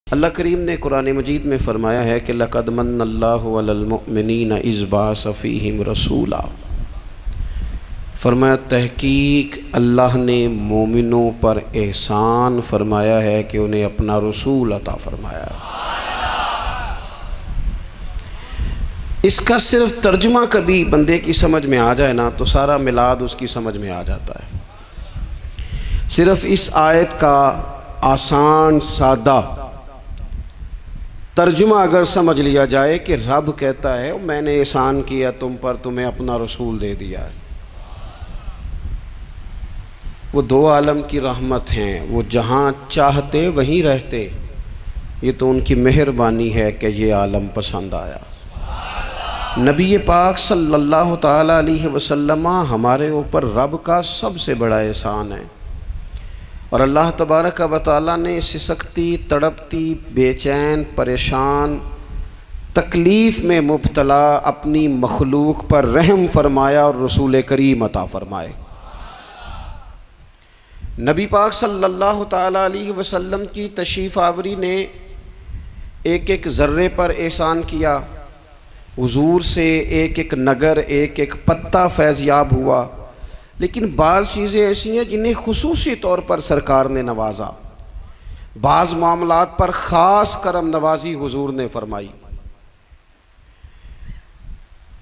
अल्लाह करीम ने कुरान मजीद में फ़रमाया है कि लक़द मन्नल्लाहु अलल मुअमिनीन इज़ बअस फ़ीहिम रसूला। फरमाया तहकीक अल्लाह ने मोमिनों पर एहसान फरमाया है कि उन्हें अपना रसूल अता फरमाया। इसका सिर्फ तर्जुमा कभी बंदे की समझ में आ जाए ना तो सारा मिलाद उसकी समझ में आ जाता है। सिर्फ इस आयत का आसान सादा तर्जुमा अगर समझ लिया जाए कि रब कहता है मैंने एहसान किया तुम पर, तुम्हें अपना रसूल दे दिया है। वो दो आलम की रहमत हैं, वो जहाँ चाहते वहीं रहते। ये तो उनकी मेहरबानी है कि ये आलम पसंद आया। नबी पाक सल्लल्लाहु ताला अलैहि वसल्लम हमारे ऊपर रब का सबसे बड़ा एहसान है। और अल्लाह तबारक व तआला ने सिसकती, तड़पती, बेचैन, परेशान, तकलीफ़ में मुब्तला अपनी मखलूक पर रहम फरमाया और रसूल करीम अता फरमाए। नबी पाक सल्लल्लाहु ताला अलैहि वसल्लम की तशरीफ़ आवरी ने एक एक ज़र्रे पर एहसान किया। हुजूर से एक एक नगर, एक एक पत्ता फैज़याब हुआ। लेकिन बाज़ चीज़ें ऐसी हैं जिन्हें खुसूसी तौर पर सरकार ने नवाजा। बाज़ मामलात पर ख़ास करम नवाजी हुजूर ने फरमाई।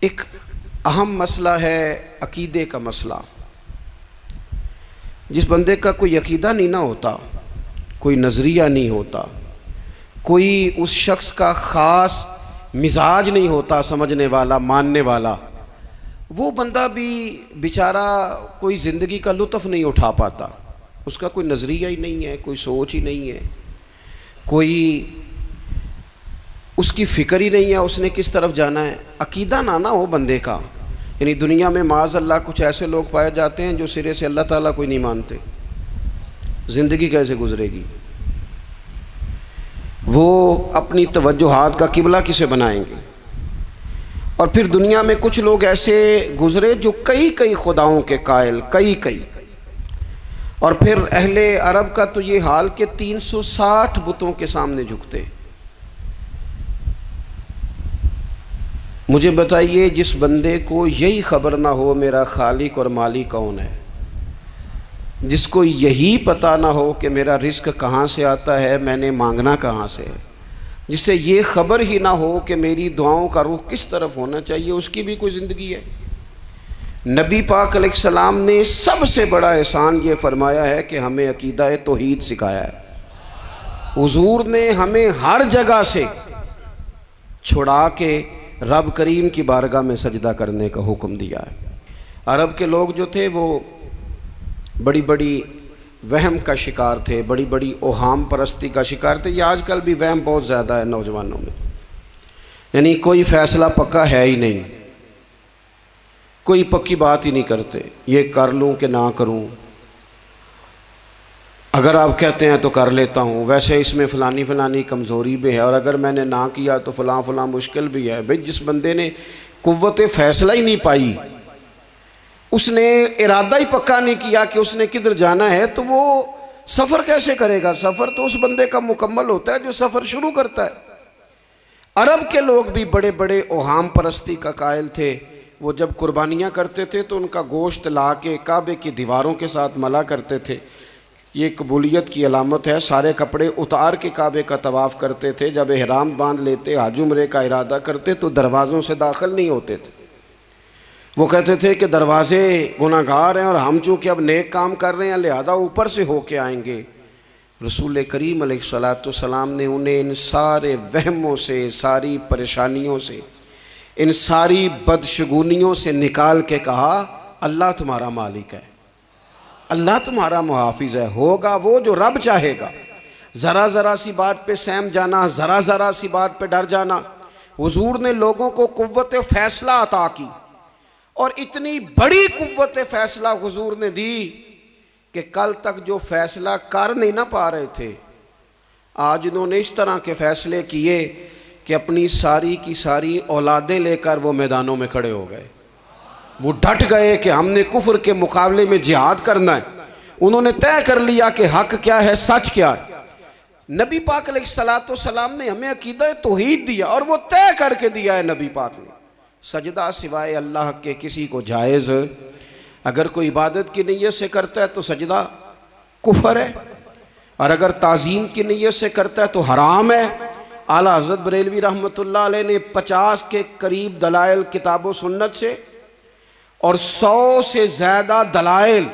एक अहम मसला है अकीदे का मसला। जिस बंदे का कोई अकीदा नहीं ना होता, कोई नज़रिया नहीं होता, कोई उस शख्स का ख़ास मिजाज नहीं होता समझने वाला, मानने वाला, वो बंदा भी बेचारा कोई ज़िंदगी का लुत्फ़ नहीं उठा पाता। उसका कोई नज़रिया ही नहीं है, कोई सोच ही नहीं है, कोई उसकी फ़िक्र ही नहीं है उसने किस तरफ जाना है। अकीदा ना हो बंदे का, यानी दुनिया में माज़ अल्लाह कुछ ऐसे लोग पाए जाते हैं जो सिरे से अल्लाह ताला कोई नहीं मानते। ज़िंदगी कैसे गुजरेगी? वो अपनी तवज्जुहात का किबला किसे बनाएंगे? और फिर दुनिया में कुछ लोग ऐसे गुज़रे जो कई कई खुदाओं के कायल, कई। और फिर अहले अरब का तो ये हाल कि 360 बुतों के सामने झुकते। मुझे बताइए, जिस बंदे को यही खबर ना हो मेरा खालिक और मालिक कौन है, जिसको यही पता ना हो कि मेरा रिस्क कहाँ से आता है, मैंने मांगना कहाँ से है, जिससे ये ख़बर ही ना हो कि मेरी दुआओं का रुख किस तरफ होना चाहिए, उसकी भी कोई ज़िंदगी है? नबी पाक अलैहिस्सलाम ने सबसे बड़ा एहसान ये फरमाया है कि हमें अकीदा तौहीद सिखाया है। हुजूर ने हमें हर जगह से छुड़ा के रब करीम की बारगाह में सजदा करने का हुक्म दिया है। अरब के लोग जो थे वो बड़ी बड़ी वहम का शिकार थे, बड़ी बड़ी ओहाम परस्ती का शिकार थे। ये आजकल भी वहम बहुत ज़्यादा है नौजवानों में, यानी कोई फ़ैसला पक्का है ही नहीं, कोई पक्की बात ही नहीं करते, ये कर लूँ कि ना करूँ, अगर आप कहते हैं तो कर लेता हूँ, वैसे इसमें फ़लानी कमज़ोरी भी है, और अगर मैंने ना किया तो फ़लाँ मुश्किल भी है। भाई जिस बंदे ने कुव्वत फ़ैसला ही नहीं पाई, उसने इरादा ही पक्का नहीं किया कि उसने किधर जाना है, तो वो सफ़र कैसे करेगा? सफ़र तो उस बंदे का मुकम्मल होता है जो सफ़र शुरू करता है। अरब के लोग भी बड़े बड़े ओहाम परस्ती का कायल थे। वो जब कुर्बानियाँ करते थे तो उनका गोश्त ला के काबे की दीवारों के साथ मला करते थे। ये कबूलियत की अलामत है। सारे कपड़े उतार के काबे का तवाफ़ करते थे। जब एहराम बांध लेते, हज उम्रे का इरादा करते, तो दरवाज़ों से दाखिल नहीं होते थे। वो कहते थे कि दरवाज़े गुनाहगार हैं और हम चूँकि अब नेक काम कर रहे हैं लिहाजा ऊपर से होके आएंगे। रसूल करीम अलैहिस्सलाम ने उन्हें इन सारे वहमों से, सारी परेशानियों से, इन सारी बदशगुनियों से निकाल के कहा अल्लाह तुम्हारा मालिक है, अल्लाह तुम्हारा मुहाफिज़ है, होगा वो जो रब चाहेगा। ज़रा ज़रा सी बात पे सहम जाना, ज़रा ज़रा सी बात पे डर जाना। हुजूर ने लोगों को कुव्वत फ़ैसला अता की, और इतनी बड़ी कुव्वत फ़ैसला हुजूर ने दी कि कल तक जो फ़ैसला कर नहीं ना पा रहे थे, आज इन्होंने इस तरह के फ़ैसले किए कि अपनी सारी की सारी औलादें लेकर वो मैदानों में खड़े हो गए। वो डट गए कि हमने कुफ्र के मुकाबले में जिहाद करना है। उन्होंने तय कर लिया कि हक क्या है, सच क्या है। नबी पाक अलैहिस्सलाम ने हमें अकीदा तौहीद दिया और वो तय करके दिया है नबी पाक ने, सजदा सिवाय अल्लाह के किसी को जायज़, अगर कोई इबादत की नीयत से करता है तो सजदा कुफर है, और अगर ताज़ीम की नीयत से करता है तो हराम है। आला हज़रत बरेलवी रहमतुल्लाह अलैह ने 50 के करीब दलाइल किताब सुन्नत से और 100 से ज़्यादा दलाइल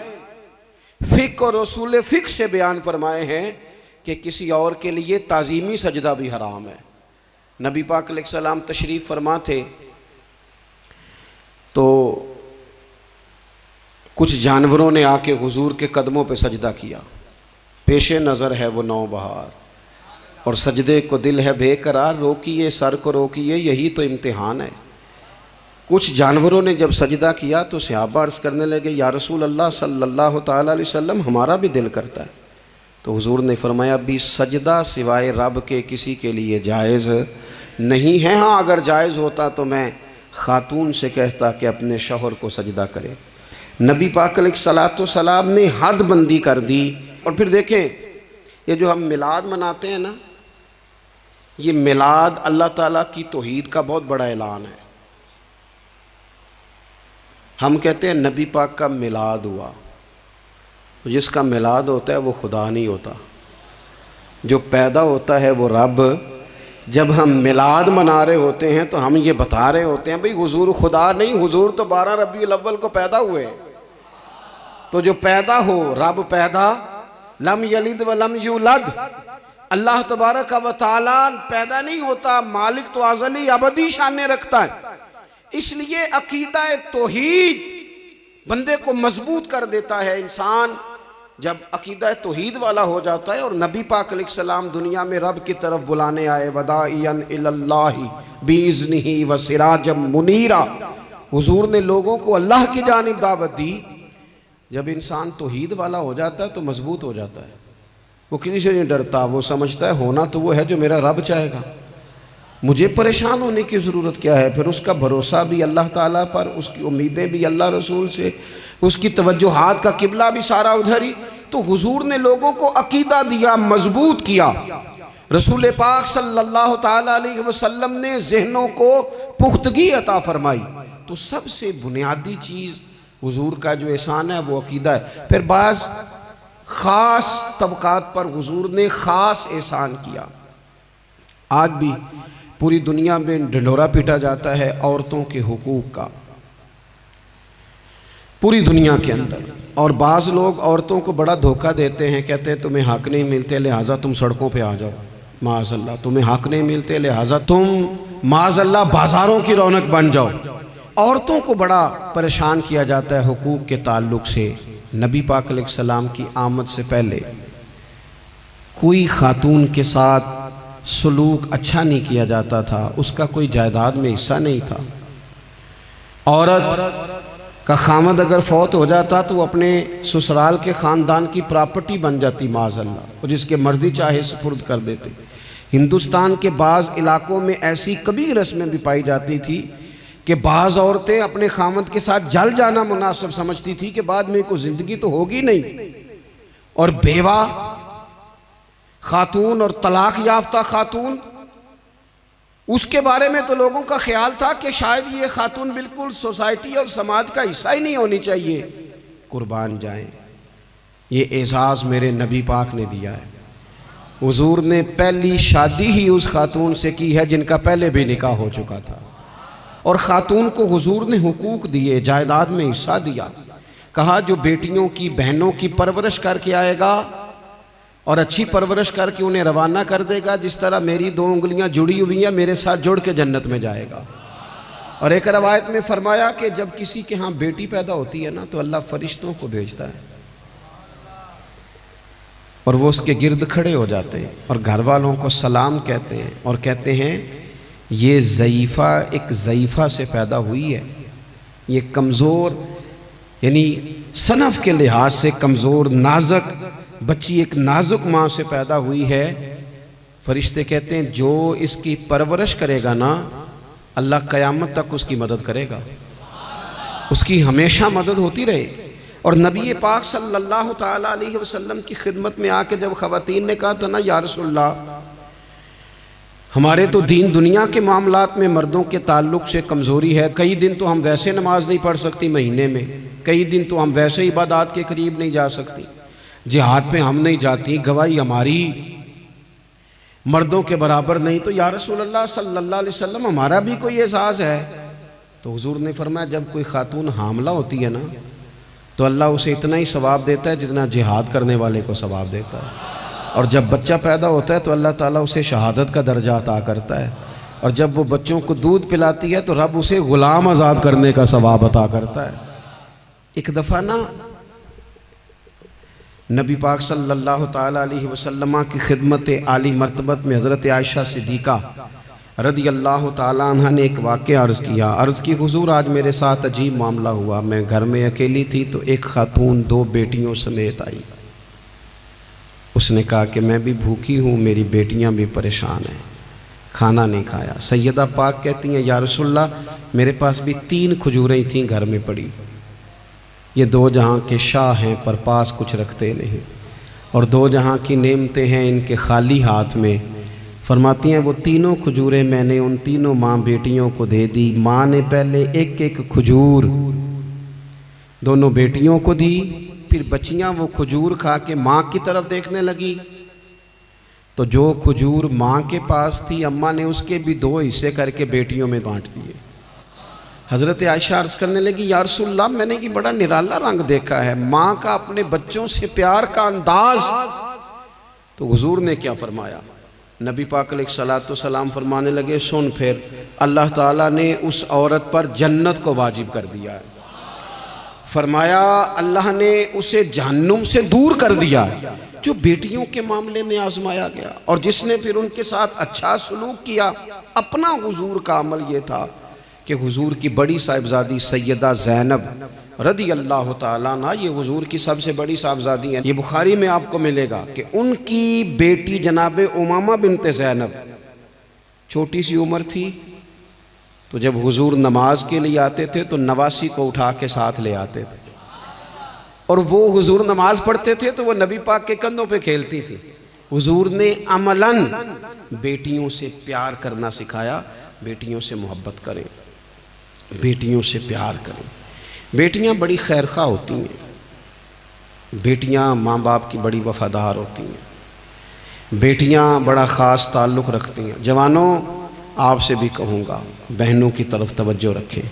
फ़िक़्ह और उसूल फ़िक़्ह से बयान फरमाए हैं कि किसी और के लिए ताज़ीमी सजदा भी हराम है। नबी पाक अलैहिस्सलाम तशरीफ़ फरमा थे तो कुछ जानवरों ने आके हुजूर के कदमों पे सजदा किया, पेशे नज़र है वो नौबहार और सजदे को दिल है बेकरार, रोकिए सर को रोकिए यही तो इम्तिहान है। कुछ जानवरों ने जब सजदा किया तो सहाबा अर्ज़ करने लगे, या रसूल अल्लाह सल्लल्लाहु तआला अलैहि वसल्लम हमारा भी दिल करता है। तो हुजूर ने फरमाया, भी सजदा सिवाय रब के किसी के लिए जायज़ नहीं है। हाँ, अगर जायज़ होता तो मैं ख़ातून से कहता कि अपने शौहर को सजदा करे। नबी पाक अलैहिस्सलाम ने हद बंदी कर दी। और फिर देखें, ये जो हम मिलाद मनाते हैं ना, ये मिलाद अल्लाह ताला की तौहीद का बहुत बड़ा ऐलान है। हम कहते हैं नबी पाक का मिलाद हुआ, तो जिसका मिलाद होता है वो खुदा नहीं होता, जो पैदा होता है वो रब। जब हम मिलाद मना रहे होते हैं तो हम ये बता रहे होते हैं भाई हुजूर खुदा नहीं, हुजूर तो 12 रबीउल अव्वल को पैदा हुए। तो जो पैदा हो, रब पैदा, लम यलिद व लम यूलद, अल्लाह तबारक व तआला पैदा नहीं होता, मालिक तो अज़ली अबदी शान रखता है। इसलिए अकीदा तौहीद बंदे को मजबूत कर देता है। इंसान जब अकीदा तौहीद वाला हो जाता है और नबी पाक अलैहिस्सलाम दुनिया में रब की तरफ बुलाने आए, वदाइयन इलल्लाहि बिइज़्निही व सिराजम मुनीरा, हुजूर ने लोगों को अल्लाह की जानिब दावत दी। जब इंसान तौहीद वाला हो जाता है तो मजबूत हो जाता है, वो किसी से नहीं डरता, वो समझता है होना तो वो है जो मेरा रब चाहेगा, मुझे परेशान होने की ज़रूरत क्या है। फिर उसका भरोसा भी अल्लाह ताला पर, उसकी उम्मीदें भी अल्लाह रसूल से, उसकी तवज्जुहात का किबला भी सारा उधर ही। तो हुजूर ने लोगों को अकीदा दिया, मजबूत किया। रसूल पाक सल्लल्लाहु ताला अलैहि वसल्लम ने ज़हनों को पुख्तगी अता फरमाई। तो सबसे बुनियादी चीज़ हुजूर का जो एहसान है वो अकीदा है। फिर बाज़ ख़ास तबकात पर हुजूर ने ख़ास एहसान किया। आज भी पूरी दुनिया में ढिंढोरा पीटा जाता है औरतों के हुकूक का, पूरी दुनिया के अंदर। और बाज़ लोग औरतों को बड़ा धोखा देते हैं, कहते हैं तुम्हें हक नहीं मिलते लिहाजा तुम सड़कों पे आ जाओ, माज़अल्लाह तुम्हें हक नहीं मिलते लिहाजा तुम माज़अल्लाह बाज़ारों की रौनक बन जाओ। औरतों को बड़ा परेशान किया जाता है हुकूक के ताल्लुक़ से। नबी पाक अलैहिस्सलाम की आमद से पहले कोई खातून के साथ सलूक अच्छा नहीं किया जाता था, उसका कोई जायदाद में हिस्सा नहीं था। औरत का खामद अगर फौत हो जाता तो वो अपने ससुराल के ख़ानदान की प्रॉपर्टी बन जाती माज़अल्लाह, और जिसके मर्जी चाहे सुपुर्द कर देते। हिंदुस्तान के बाज़ इलाकों में ऐसी कभी रस्में भी पाई जाती थी कि बाज़ औरतें अपने खामद के साथ जल जाना मुनासिब समझती थी कि बाद में कोई ज़िंदगी तो होगी नहीं। और बेवा खातून और तलाक याफ्ता खातून, उसके बारे में तो लोगों का ख्याल था कि शायद ये खातून बिल्कुल सोसाइटी और समाज का हिस्सा ही नहीं होनी चाहिए। कुर्बान जाएं, ये एजाज़ मेरे नबी पाक ने दिया है। हुजूर ने पहली शादी ही उस खातून से की है जिनका पहले भी निकाह हो चुका था, और ख़ातून को हुजूर ने हुकूक दिए, जायदाद में हिस्सा दिया। कहा जो बेटियों की बहनों की परवरिश करके आएगा और अच्छी परवरिश करके उन्हें रवाना कर देगा, जिस तरह मेरी 2 उंगलियां जुड़ी हुई हैं मेरे साथ जुड़ के जन्नत में जाएगा। और एक रवायत में फरमाया कि जब किसी के यहाँ बेटी पैदा होती है ना तो अल्लाह फरिश्तों को भेजता है और वो उसके गिर्द खड़े हो जाते हैं और घर वालों को सलाम कहते हैं और कहते हैं ये ज़ईफ़ा एक ज़ईफ़ा से पैदा हुई है, ये कमज़ोर यानी सनफ़ के लिहाज से कमज़ोर नाजुक बच्ची एक नाजुक माँ से पैदा हुई है। फरिश्ते कहते हैं जो इसकी परवरिश करेगा ना अल्लाह क़यामत तक उसकी मदद करेगा, उसकी हमेशा मदद होती रहे। और नबी पाक सल्लल्लाहु ताला अलैहि वसल्लम की खिदमत में आके जब ख़वातीन ने कहा था ना, या रसूलल्लाह हमारे तो दीन दुनिया के मामलात में मर्दों के ताल्लुक़ से कमज़ोरी है, कई दिन तो हम वैसे नमाज नहीं पढ़ सकती महीने में, कई दिन तो हम वैसे इबादत के करीब नहीं जा सकती, जिहाद पे हम नहीं जाती, गवाही हमारी मर्दों के बराबर नहीं, तो या रसूलल्लाह सल्लल्लाहु अलैहि वसल्लम हमारा भी कोई एहसास है? तो हुजूर ने फरमाया जब कोई खातून हामला होती है ना, तो अल्लाह उसे इतना ही सवाब देता है जितना जिहाद करने वाले को सवाब देता है, और जब बच्चा पैदा होता है तो अल्लाह ताला उसे शहादत का दर्जा अता करता है, और जब वो बच्चों को दूध पिलाती है तो रब उसे ग़ुलाम आज़ाद करने का सवाब अता करता है। एक दफ़ा ना नबी पाक सल्लल्लाहु ताला अलैहि वसल्लम की खिदमत आली मर्तबत में हज़रत आयशा सिद्दीक़ा रदी अल्लाह ताला अन्हा ने एक वाक़या अर्ज़ किया। अर्ज़ की हुज़ूर आज मेरे साथ अजीब मामला हुआ, मैं घर में अकेली थी तो एक खातून 2 बेटियों समेत आई। उसने कहा कि मैं भी भूखी हूँ, मेरी बेटियाँ भी परेशान हैं, खाना नहीं खाया। सैयदा पाक कहती हैं या रसूलल्लाह मेरे पास भी 3 खजूरें थीं घर में पड़ी, ये 2 जहाँ के शाह हैं पर पास कुछ रखते नहीं, और 2 जहाँ की नेमतें हैं इनके खाली हाथ में। फरमाती हैं वो तीनों खजूरें मैंने उन तीनों माँ बेटियों को दे दी। माँ ने पहले एक एक खजूर दोनों बेटियों को दी, फिर बच्चियाँ वो खजूर खा के माँ की तरफ देखने लगी, तो जो खजूर माँ के पास थी अम्मा ने उसके भी 2 हिस्से करके बेटियों में बांट दिए। हज़रत आयशा अर्ज़ करने लगी या रसूलल्लाह मैंने कि बड़ा निराला रंग देखा है, माँ का अपने बच्चों से प्यार का अंदाज। तो हुजूर ने क्या फरमाया? नबी पाक अलैहिस्सलातु सलाम फरमाने लगे सुन, फिर अल्लाह ताला ने उस औरत पर जन्नत को वाजिब कर दिया है। फरमाया अल्लाह ने उसे जहन्नुम से दूर कर दिया जो बेटियों के मामले में आजमाया गया, और जिसने फिर उनके साथ अच्छा सलूक किया। अपना हुजूर का अमल ये था कि हुजूर की बड़ी साहिबजादी सैयदा ज़ैनब रदी अल्लाह ताला अन्हा, ये हुजूर की सबसे बड़ी साहिबजादी हैं। ये बुखारी में आपको मिलेगा कि उनकी बेटी जनाब उमामा बिनते ज़ैनब छोटी सी उम्र थी, तो जब हुजूर नमाज के लिए आते थे तो नवासी को उठा के साथ ले आते थे, और वो हुजूर नमाज पढ़ते थे तो वो नबी पाक के कंधों पे खेलती थी। हुजूर ने अमलन बेटियों से प्यार करना सिखाया, बेटियों से मोहब्बत करें, बेटियों से प्यार करें। बेटियां बड़ी खैरखा होती हैं, बेटियां माँ बाप की बड़ी वफादार होती हैं, बेटियां बड़ा ख़ास ताल्लुक़ रखती हैं। जवानों आपसे भी कहूँगा बहनों की तरफ तवज्जो रखें।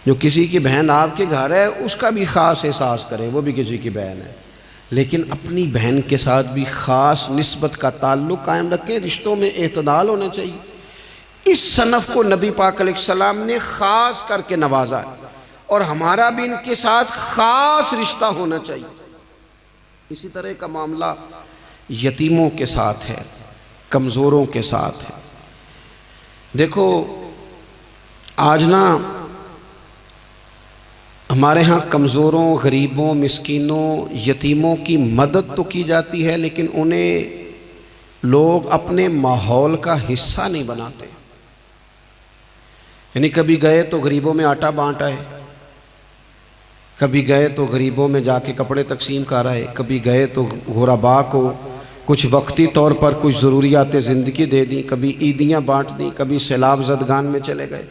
जो किसी की बहन आपके घर है उसका भी ख़ास एहसास करें, वो भी किसी की बहन है, लेकिन अपनी बहन के साथ भी ख़ास निस्बत का ताल्लुक़ कायम रखें। रिश्तों में एतदाल होना चाहिए। इस सनफ़ को नबी पाक अलैहिस्सलाम ने ख़ास करके नवाजा है, और हमारा भी इनके साथ ख़ास रिश्ता होना चाहिए। इसी तरह का मामला यतीमों के साथ है, कमज़ोरों के साथ है। देखो आज ना हमारे यहाँ कमज़ोरों, गरीबों, मिस्कीनों, यतीमों की मदद तो की जाती है, लेकिन उन्हें लोग अपने माहौल का हिस्सा नहीं बनाते। यानी कभी गए तो गरीबों में आटा बांटा है, कभी गए तो गरीबों में जाके कपड़े तकसीम कर रहे, कभी गए तो गुरबा को कुछ वक्ती तौर पर कुछ ज़रूरियात ज़िंदगी दे दी, कभी ईदियाँ बांट दी, कभी सैलाब ज़दगान में चले गए।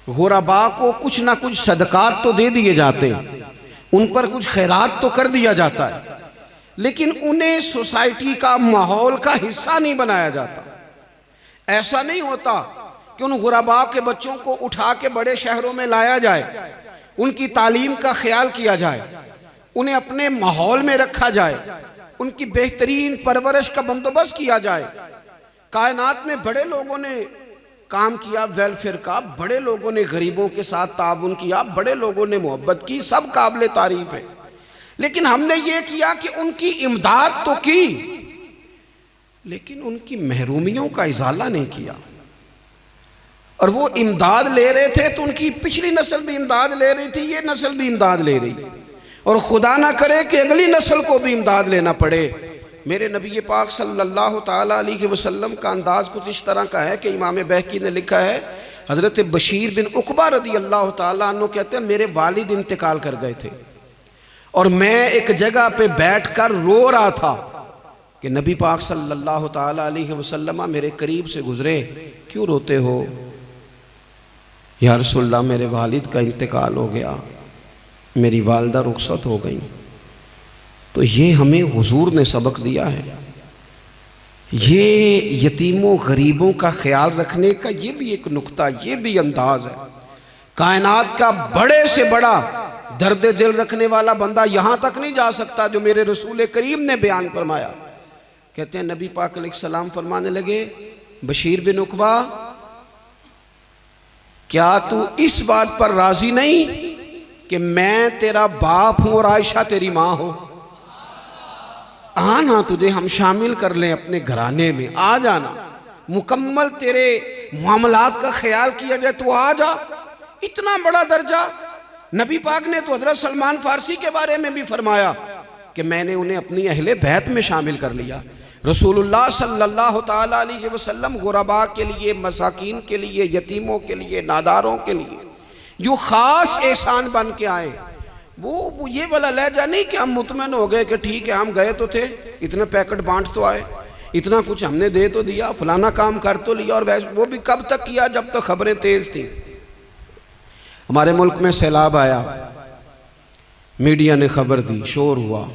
गुरबा को कुछ ना कुछ सदक़ात तो दे दिए जाते हैं, उन पर कुछ खैरात तो कर दिया जाता है, लेकिन उन्हें सोसाइटी का माहौल का हिस्सा नहीं बनाया जाता। ऐसा नहीं होता कि उन गुरबा के बच्चों को उठा के बड़े शहरों में लाया जाए, उनकी तालीम का ख्याल किया जाए, उन्हें अपने माहौल में रखा जाए, उनकी बेहतरीन परवरिश का बंदोबस्त किया जाए। कायनात में बड़े लोगों ने काम किया वेलफेयर का, बड़े लोगों ने गरीबों के साथ ताउन किया, बड़े लोगों ने मोहब्बत की, सब काबिल तारीफ है। लेकिन हमने ये किया कि उनकी इमदाद तो की, लेकिन उनकी महरूमियों का इजाला नहीं किया। और वो इमदाद ले रहे थे तो उनकी पिछली नस्ल भी इमदाद ले रही थी, ये नस्ल भी इमदाद ले रही, और खुदा ना करे कि अगली नस्ल को भी इमदाद लेना पड़े। मेरे नबी पाक सल्लल्लाहु ताला अलैहि वसल्लम का अंदाज़ कुछ इस तरह का है कि इमाम बैहकी ने लिखा है, हज़रत बशीर बिन उक़बा रदी अल्लाह ताला अन्हु कहते हैं मेरे वालिद इंतकाल कर गए थे, और मैं एक जगह पे बैठकर रो रहा था कि नबी पाक सल्लल्लाहु ताला अलैहि वसल्लम मेरे करीब से गुजरे, क्यों रोते हो? या रसूलल्लाह मेरे वालिद का इंतकाल हो गया, मेरी वालदा रुखसत हो गई। तो ये हमें हुजूर ने सबक दिया है। ये यतीमों गरीबों का ख्याल रखने का ये भी एक नुक्ता, ये भी अंदाज है। कायनात का बड़े से बड़ा दर्द दिल रखने वाला बंदा यहाँ तक नहीं जा सकता जो मेरे रसूल करीम ने बयान फरमाया। कहते हैं नबी पाक अलैहिस्सलाम फरमाने लगे, बशीर बिन उकबा, क्या तू इस बात पर राजी नहीं कि मैं तेरा बाप हूं और आयशा तेरी मां हो? आना, तुझे हम शामिल कर लें अपने घराने में, आ जाना, मुकम्मल तेरे मामलात का ख्याल किया जाए, तू आ जा। इतना बड़ा दर्जा। नबी पाक ने तो हजरत सलमान फारसी के बारे में भी फरमाया कि मैंने उन्हें अपनी अहले बैत में शामिल कर लिया। रसूलुल्लाह सल्लल्लाहु ताला अलैहि वसल्लम गुरबा के लिए, मसाकीन के लिए, यतीमों के लिए, नादारों के लिए जो ख़ास एहसान बन के आए, वो ये वाला लहजा नहीं कि हम मुतमईन हो गए कि ठीक है हम गए तो थे, इतने पैकेट बांट तो आए, इतना कुछ हमने दे तो दिया, फलाना काम कर तो लिया, और वैसे वो भी कब तक किया जब तक खबरें तेज थी। हमारे मुल्क में सैलाब आया, मीडिया ने खबर दी, शोर हुआ,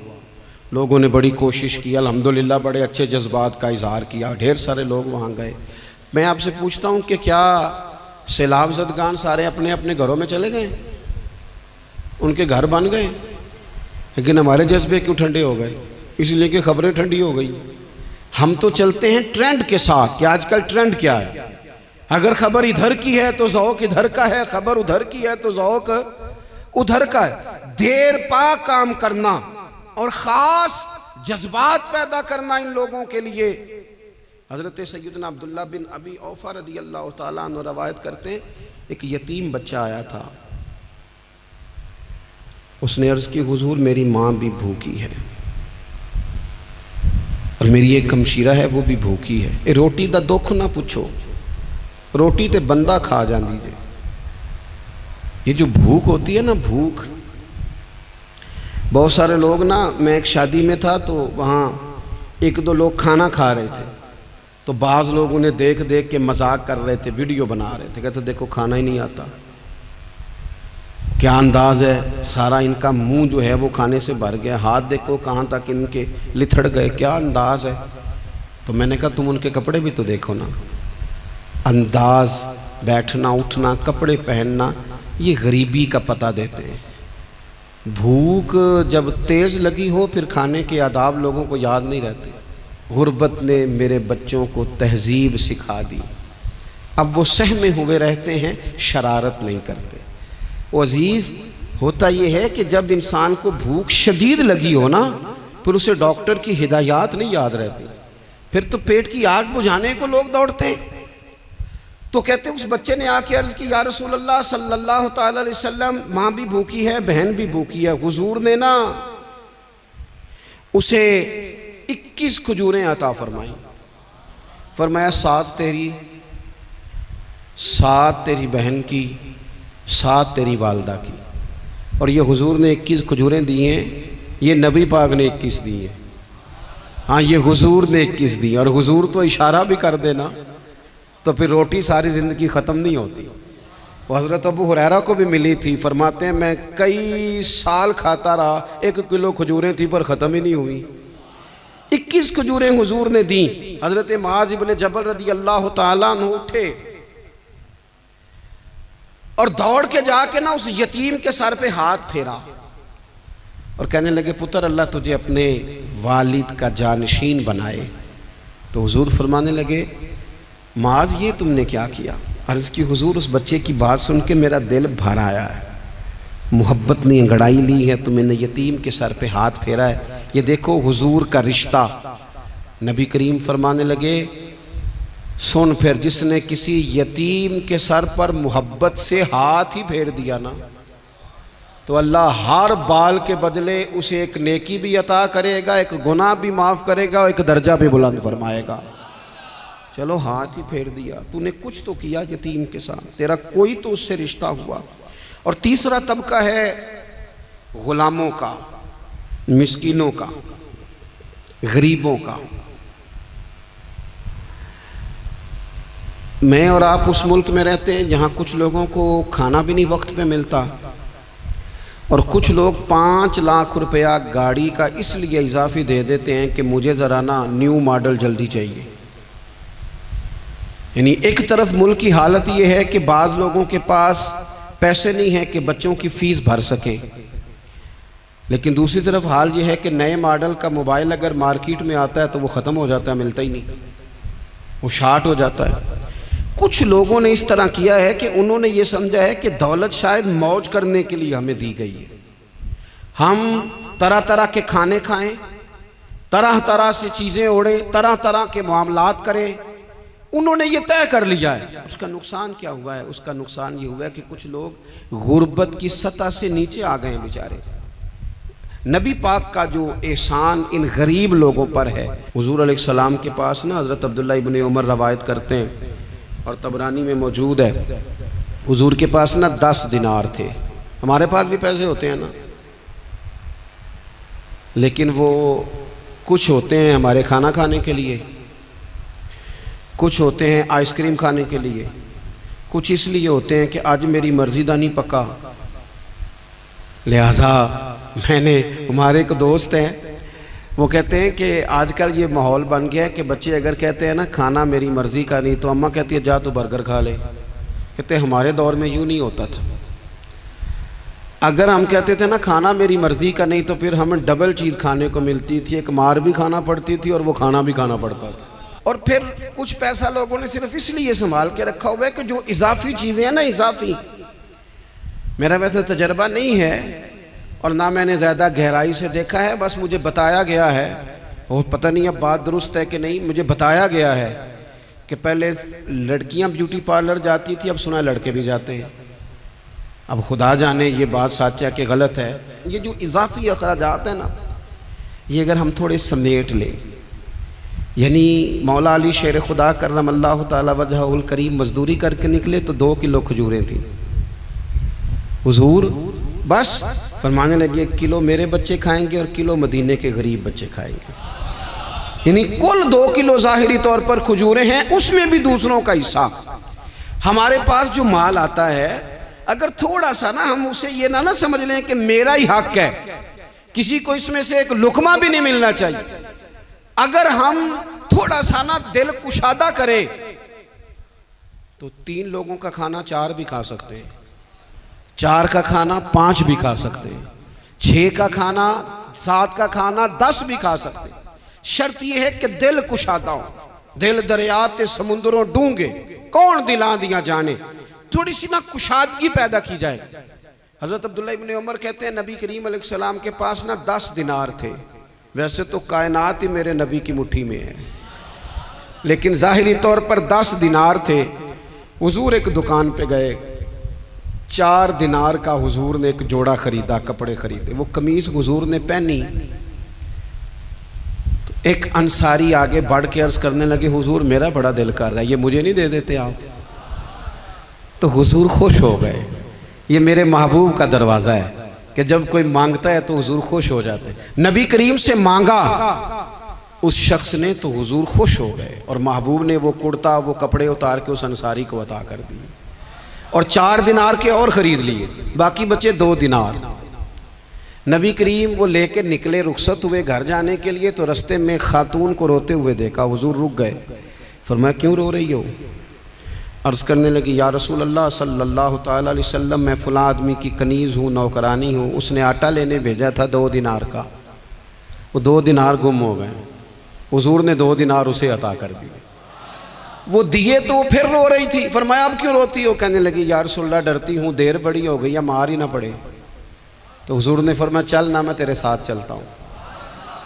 लोगों ने बड़ी कोशिश की, अल्हम्दुलिल्लाह बड़े अच्छे जज्बात का इजहार किया, ढेर सारे लोग वहाँ गए। मैं आपसे पूछता हूँ कि क्या सैलाब ज़दगान सारे अपने अपने घरों में चले गए? उनके घर बन गए? लेकिन हमारे जज्बे क्यों ठंडे हो गए? इसलिए कि खबरें ठंडी हो गई। हम तो चलते हैं ट्रेंड के साथ कि आजकल ट्रेंड क्या है। अगर खबर इधर की है तो ज़ौक़ इधर का है, खबर उधर की है तो ज़ौक़ उधर का है। देर पा काम करना और ख़ास जज्बात पैदा करना इन लोगों के लिए। हज़रत सैयदना अब्दुल्लाह बिन अबी औफ़ा रज़ियल्लाहु ताला अन्हु रवायत करते हैं, एक यतीम बच्चा आया था, उसने अर्ज़ की, हुज़ूर मेरी माँ भी भूखी है और मेरी एक कमशीरा है वो भी भूखी है, ए रोटी दा दुख ना पूछो, रोटी ते बंदा खा जाती है। ये जो भूख होती है ना, भूख, बहुत सारे लोग ना, मैं एक शादी में था तो वहाँ एक दो लोग खाना खा रहे थे, तो बाज़ लोग उन्हें देख देख के मजाक कर रहे थे, वीडियो बना रहे थे, कहते देखो खाना ही नहीं आता, क्या अंदाज है, सारा इनका मुंह जो है वो खाने से भर गया, हाथ देखो कहाँ तक इनके लिथड़ गए, क्या अंदाज है। तो मैंने कहा तुम उनके कपड़े भी तो देखो ना, अंदाज, बैठना उठना, कपड़े पहनना, ये गरीबी का पता देते हैं। भूख जब तेज़ लगी हो फिर खाने के आदाब लोगों को याद नहीं रहते। गुर्बत ने मेरे बच्चों को तहजीब सिखा दी, अब वो सहमे हुए रहते हैं, शरारत नहीं करते। वो अजीज़, होता ये है कि जब इंसान को भूख शदीद लगी हो ना, फिर उसे डॉक्टर की हिदायत नहीं याद रहती, फिर तो पेट की आग बुझाने को लोग दौड़ते हैं। तो कहते उस बच्चे ने आके अर्ज़ की, या रसूल अल्लाह सल्लल्लाहु ताला अलैहि वसल्लम, माँ भी भूखी है, बहन भी भूखी है। हुजूर ने ना उसे 21 खजूरें अता फरमाई, फरमाया 7 तेरी, 7 तेरी बहन की, 7 तेरी वालदा की। और ये हुजूर ने 21 खजूरें दी हैं, ये नबी पाक ने 21 दी हैं। हाँ, ये हुजूर ने 21 दी, और हुजूर तो इशारा भी कर देना तो फिर रोटी सारी ज़िंदगी ख़त्म नहीं होती। वो हज़रत अबू हुरैरा को भी मिली थी, फरमाते हैं मैं कई साल खाता रहा, 1 किलो खजूरें थी पर ख़त्म ही नहीं हुई। 21 खजूरें हुजूर ने दी। हज़रत मुआज़ इब्न जबल रज़ी अल्लाह ताला अन्हु उठे और दौड़ के जाके ना उस यतीम के सर पे हाथ फेरा और कहने लगे, पुत्र अल्लाह तुझे अपने वालिद का जानशीन बनाए। तो हुजूर फरमाने लगे, माज ये तुमने क्या किया? अर्ज़ की, हुजूर उस बच्चे की बात सुन के मेरा दिल भर आया है, मोहब्बत ने अंगड़ाई ली है तो मैंने यतीम के सर पे हाथ फेरा है। ये देखो हुजूर का रिश्ता। नबी करीम फरमाने लगे, सुन, फिर जिसने किसी यतीम के सर पर मोहब्बत से हाथ ही फेर दिया ना, तो अल्लाह हर बाल के बदले उसे एक नेकी भी अता करेगा, एक गुनाह भी माफ़ करेगा और एक दर्जा भी बुलंद फरमाएगा। चलो हाथ ही फेर दिया, तूने कुछ तो किया यतीम के साथ, तेरा कोई तो उससे रिश्ता हुआ। और तीसरा तबका है गुलामों का। मिस्कीनों का, गरीबों का। मैं और आप उस मुल्क में रहते हैं जहाँ कुछ लोगों को खाना भी नहीं वक्त पे मिलता, और कुछ लोग 5 लाख रुपया गाड़ी का इसलिए इजाफी दे देते हैं कि मुझे ज़रा ना न्यू मॉडल जल्दी चाहिए। यानी एक तरफ मुल्क की हालत ये है कि बाज़ लोगों के पास पैसे नहीं हैं कि बच्चों की फ़ीस भर सकें, लेकिन दूसरी तरफ हाल ये है कि नए मॉडल का मोबाइल अगर मार्केट में आता है तो वो ख़त्म हो जाता है, मिलता ही नहीं, वो शार्ट हो जाता है। कुछ लोगों ने इस तरह किया है कि उन्होंने ये समझा है कि दौलत शायद मौज करने के लिए हमें दी गई है, हम तरह तरह के खाने खाएं, तरह तरह से चीज़ें ओढ़ें, तरह तरह के मामलात करें। उन्होंने ये तय कर लिया है। उसका नुकसान क्या हुआ है? उसका नुकसान ये हुआ है कि कुछ लोग गुर्बत की सतह से नीचे आ गए हैं बेचारे। नबी पाक का जो एहसान इन गरीब लोगों पर है, हुजूर अलैहिस्सलाम के पास ना हज़रत अब्दुल्ला इब्न उमर रवायत करते हैं और तबरानी में मौजूद है, हुजूर के पास ना 10 दिनार थे। हमारे पास भी पैसे होते हैं ना, लेकिन वो कुछ होते हैं हमारे खाना खाने के लिए, कुछ होते हैं आइसक्रीम खाने के लिए, कुछ इसलिए होते हैं कि आज मेरी मर्जी दा नहीं पक्का, लिहाजा मैंने, हमारे एक दोस्त हैं वो कहते हैं कि आजकल ये माहौल बन गया है कि बच्चे अगर कहते हैं ना खाना मेरी मर्ज़ी का नहीं, तो अम्मा कहती है जा तो बर्गर खा ले। कहते हैं हमारे दौर में यूँ नहीं होता था। अगर हम कहते थे ना खाना मेरी मर्ज़ी का नहीं, तो फिर हमें डबल चीज़ खाने को मिलती थी, एक मार भी खाना पड़ती थी और वो खाना भी खाना पड़ता था। और फिर कुछ पैसा लोगों ने सिर्फ इसलिए संभाल के रखा हुआ है कि जो इजाफी चीज़ें हैं ना, इजाफी, मेरा वैसे तजर्बा नहीं है और ना मैंने ज़्यादा गहराई से देखा है, बस मुझे बताया गया है, और पता नहीं अब बात दुरुस्त है कि नहीं, मुझे बताया गया है कि पहले लड़कियां ब्यूटी पार्लर जाती थी, अब सुना लड़के भी जाते हैं। अब खुदा जाने ये बात सच है कि गलत है। ये जो इजाफी अखराजात हैं ना, ये अगर हम थोड़े समेट लें, यानी मौला अली शेर खुदा करमल्लाहु ताला वजहुल करीम मजदूरी करके निकले तो 2 किलो खजूरें थी। हुजूर बस फरमाने लगे 1 किलो मेरे बच्चे खाएंगे और किलो मदीने के गरीब बच्चे खाएंगे। यानी कुल 2 किलो ज़ाहिरी तौर पर खजूरें हैं, उसमें भी दूसरों का हिस्सा। हमारे पास जो माल आता है, अगर थोड़ा सा ना हम उसे ये ना समझ लें कि मेरा ही हक है, किसी को इसमें से एक लुकमा भी नहीं मिलना चाहिए। अगर हम थोड़ा सा ना दिल कुशादा करें तो 3 लोगों का खाना 4 भी खा सकते हैं, 4 का खाना 5 भी खा सकते हैं, 6 का खाना 7 का खाना 10 भी खा सकते हैं। शर्त यह है कि दिल कुशादा हो। दिल दरिया ते समुद्रों डूंगे कौन दिला दिया जाने, थोड़ी सी ना कुशादगी पैदा की जाए। हजरत अब्दुल्ला इब्न उमर कहते हैं नबी करीम अलैहिस्सलाम के पास ना 10 दिनार थे। वैसे तो कायनात ही मेरे नबी की मुट्ठी में है, लेकिन ज़ाहिरी तौर पर 10 दिनार थे। हुजूर एक दुकान पे गए, 4 दिनार का हुजूर ने एक जोड़ा खरीदा, कपड़े खरीदे। वो कमीज हुजूर ने पहनी तो एक अंसारी आगे बढ़ के अर्ज करने लगे, हुजूर मेरा बड़ा दिल कर रहा है, ये मुझे नहीं दे देते आप? तो हुजूर खुश हो गए। ये मेरे महबूब का दरवाज़ा है कि जब कोई मांगता है तो हुजूर खुश हो जाते हैं। नबी करीम से मांगा उस शख्स ने तो हुजूर खुश हो गए, और महबूब ने वो कुर्ता, वो कपड़े उतार के उस अंसारी को अता कर दिए, और 4 दिनार के और ख़रीद लिए, बाकी बचे 2 दिनार। नबी करीम वो लेके निकले, रुखसत हुए घर जाने के लिए, तो रास्ते में खातून को रोते हुए देखा। हुजूर रुक गए, फरमाया क्यों रो रही हो? अर्ज़ करने लगी या रसूल अल्लाह सल्लल्लाहु ताला अलैहि वसल्लम, मैं फ़लाँ आदमी की कनीज़ हूँ, नौकरानी हूँ, उसने आटा लेने भेजा था 2 दिनार का, वो 2 दिनार गुम हो गए। हुजूर ने 2 दिनार उसे अता कर दिए। वो दिए तो फिर रो रही थी। फरमाया अब क्यों रोती हो? कहने लगी या रसूल अल्लाह डरती हूँ देर बड़ी हो गई या मार ही ना पड़े। तो हुजूर ने फरमाया चल ना, मैं तेरे साथ चलता हूँ।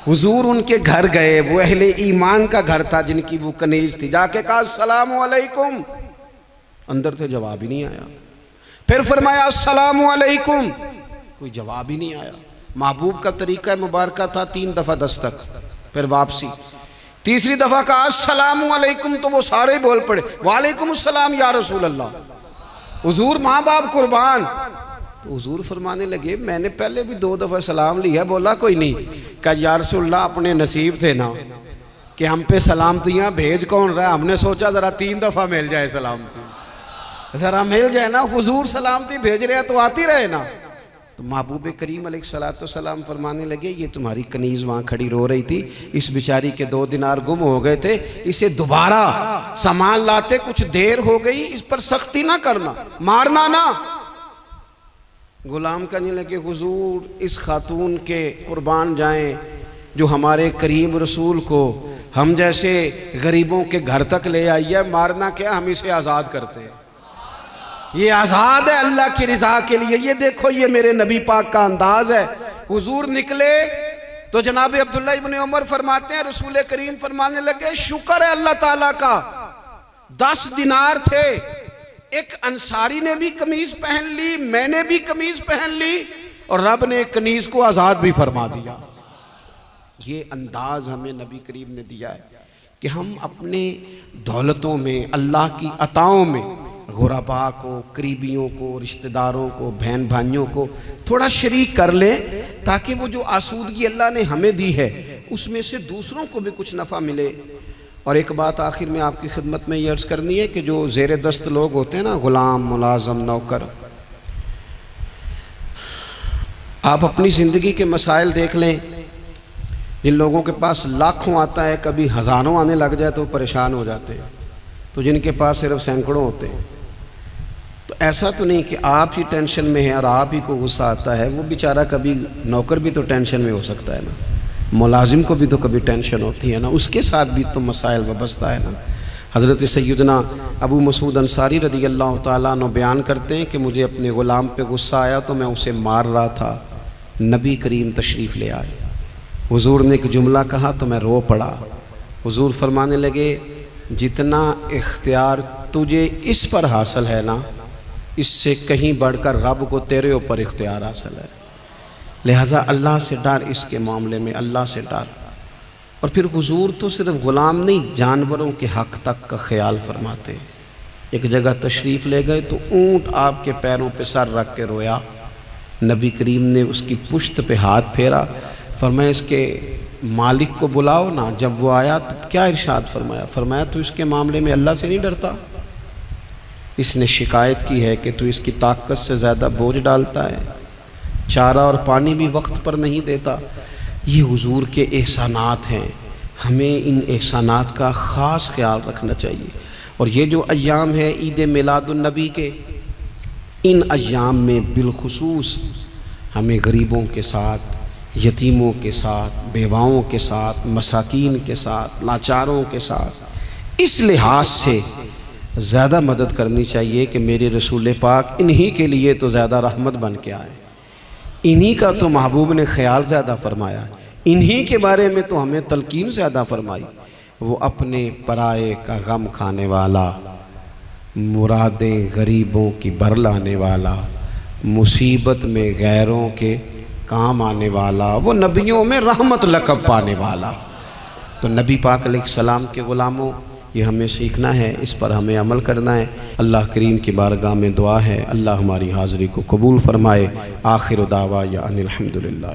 हुजूर उनके घर गए, वो अहले ईमान का घर था जिनकी वो कनीज थी। जाके कहा अस्सलामु अलैकुम, अंदर से जवाब ही नहीं आया। फिर फरमाया अस्सलामु अलैकुम, कोई जवाब ही नहीं आया। महबूब का तरीका मुबारक था 3 दफ़ा दस्तक, फिर वापसी। तीसरी दफ़ा कहा अस्सलामु अलैकुम, तो वो सारे बोल पड़े वालेकुम अस्सलाम या रसूल अल्लाह। हुजूर माँ बाप कुर्बान, तो हुजूर फरमाने लगे मैंने पहले भी 2 दफ़ा सलाम लिया, बोला कोई नहीं। कहा या रसूलल्लाह अपने नसीब थे ना कि हम पे सलामतियाँ भेज कौन रहा है, हमने सोचा ज़रा 3 दफ़ा मिल जाए सलामती, ज़रा मिल जाए ना। हुजूर सलामती भेज रहे हैं तो आती रहे ना। तो महबूब करीम अलैहिस्सलाम फरमाने लगे ये तुम्हारी कनीज़ वहाँ खड़ी रो रही थी, इस बेचारी के 2 दिनार गुम हो गए थे, इसे दोबारा सामान लाते कुछ देर हो गई, इस पर सख्ती ना करना, मारना ना। गुलाम कहने लगे हुजूर इस खातून के कुर्बान जाएं जो हमारे करीम रसूल को हम जैसे गरीबों के घर तक ले आई है, मारना क्या, हम इसे आज़ाद करते हैं, ये आज़ाद है अल्लाह की रिज़ा के लिए। ये देखो ये मेरे नबी पाक का अंदाज है। हुजूर निकले तो जनाब अब्दुल्ला इब्न उमर फरमाते हैं रसूल करीम फरमाने लगे शुक्र है अल्लाह ताला का, 10 दिनार थे, एक अंसारी ने भी कमीज पहन ली, मैंने भी कमीज पहन ली और रब ने कनीज को आज़ाद भी फरमा दिया। ये अंदाज हमें नबी करीम ने दिया है कि हम अपने दौलतों में, अल्लाह की अताओं में गुरबा को, करीबियों को, रिश्तेदारों को, बहन भाइयों को थोड़ा शरीक कर लें ताकि वो जो आसूदगी अल्लाह ने हमें दी है उसमें से दूसरों को भी कुछ नफ़ा मिले। और एक बात आखिर में आपकी खिदमत में ये अर्ज़ करनी है कि जो ज़ेर दस्त लोग होते हैं ना, ग़ुलाम, मुलाज़म, नौकर, आप अपनी ज़िंदगी के मसाइल देख लें। जिन लोगों के पास लाखों आता है, कभी हज़ारों आने लग जाए तो परेशान हो जाते हैं, तो जिनके पास सिर्फ सैकड़ों होते हैं, तो ऐसा तो नहीं कि आप ही टेंशन में हैं और आप ही को गुस्सा आता है। वो बेचारा कभी, नौकर भी तो टेंशन में हो सकता है ना, मुलाजिम को भी तो कभी टेंशन होती है ना, उसके साथ भी तो मसाइल वाबस्ता है ना। हज़रत सैयदना अबू मसूद अंसारी रज़ी अल्लाह ताला अन्हु बयान करते हैं कि मुझे अपने ग़ुलाम पे गुस्सा आया तो मैं उसे मार रहा था, नबी करीम तशरीफ़ ले आए, हुजूर ने एक जुमला कहा तो मैं रो पड़ा। हुजूर फरमाने लगे जितना इख्तियार तुझे इस पर हासिल है ना, इससे कहीं बढ़कर रब को तेरे ऊपर इख्तियार हासिल है, लिहाजा अल्लाह से डर, इसके मामले में अल्लाह से डर। और फिर हुजूर तो सिर्फ ग़ुलाम नहीं, जानवरों के हक़ तक का ख्याल फरमाते। एक जगह तशरीफ़ ले गए तो ऊँट आपके पैरों पे सर रख के रोया, नबी करीम ने उसकी पुश्त पे हाथ फेरा, फरमाया इसके मालिक को बुलाओ ना। जब वो आया तो क्या इरशाद फरमाया, फरमाया तो इसके मामले में अल्लाह से नहीं डरता, इसने शिकायत की है कि तू इसकी ताकत से ज़्यादा बोझ डालता है, चारा और पानी भी वक्त पर नहीं देता। ये हुजूर के एहसानात हैं, हमें इन एहसानात का ख़ास ख्याल रखना चाहिए। और ये जो अय्याम है ईद मिलादुन्नबी के, इन अय्याम में बिलखुसूस हमें गरीबों के साथ, यतीमों के साथ, बेवाओं के साथ, मसाकीन के साथ, लाचारों के साथ इस लिहाज से ज़्यादा मदद करनी चाहिए कि मेरे रसूल पाक इन्हीं के लिए तो ज़्यादा रहमत बन के आए, इन्हीं का तो महबूब ने ख्याल ज़्यादा फरमाया, इन्हीं के बारे में तो हमें तलकीन ज़्यादा फरमाई। वो अपने पराए का गम खाने वाला, मुरादें गरीबों की भर लाने वाला, मुसीबत में गैरों के काम आने वाला, वो नबियों में रहमत लक़ब पाने वाला। तो नबी पाक अलैहिस्सलाम के ग़ुलामों, ये हमें सीखना है, इस पर हमें अमल करना है। अल्लाह करीम की बारगाह में दुआ है अल्लाह हमारी हाज़िरी को कबूल फ़रमाए। आखिर दावा या अनिल हम्दुलिल्लाह।